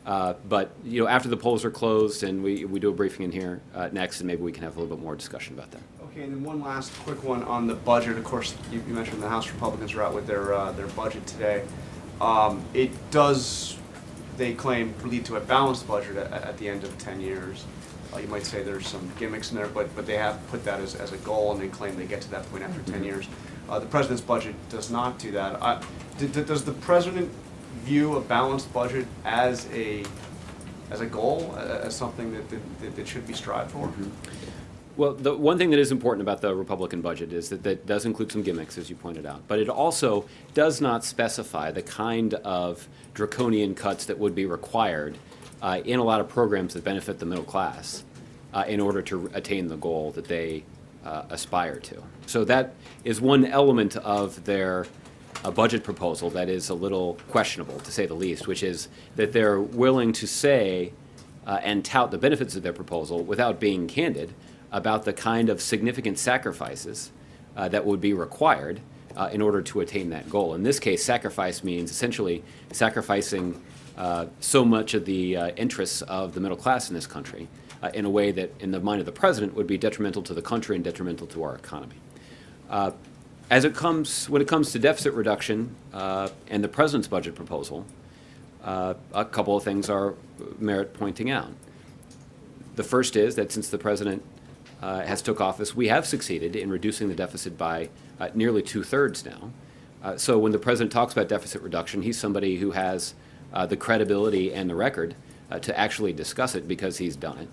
But after the polls are closed and we do a briefing in here next, and maybe we can have a little bit more discussion about that. Okay, and then one last quick one on the budget. Of course, you mentioned the House Republicans are out with their budget today. It does, they claim, lead to a balanced budget at the end of 10 years. You might say there's some gimmicks in there, but they have put that as a goal, and they claim they get to that point after 10 years. The president's budget does not do that. Does the president view a balanced budget as a goal, as something that should be strived for? Mm-hmm. Well, the one thing that is important about the Republican budget is that it does include some gimmicks, as you pointed out, but it also does not specify the kind of draconian cuts that would be required in a lot of programs that benefit the middle class in order to attain the goal that they aspire to. So that is one element of their budget proposal that is a little questionable, to say the least, which is that they're willing to say and tout the benefits of their proposal without being candid about the kind of significant sacrifices that would be required in order to attain that goal. In this case, sacrifice means essentially sacrificing so much of the interests of the middle class in this country in a way that, in the mind of the president, would be detrimental to the country and detrimental to our economy. When it comes to deficit reduction and the president's budget proposal, a couple of things are merit pointing out. The first is that since the president has took office, we have succeeded in reducing the deficit by nearly 2/3 now. So when the president talks about deficit reduction, he's somebody who has the credibility and the record to actually discuss it because he's done it.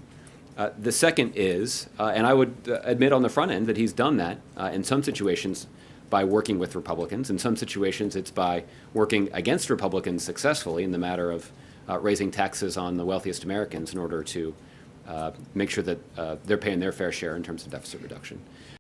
The second is, and I would admit on the front end that he's done that in some situations by working with Republicans. In some situations it's by working against Republicans successfully in the matter of raising taxes on the wealthiest Americans in order to make sure that they're paying their fair share in terms of deficit reduction.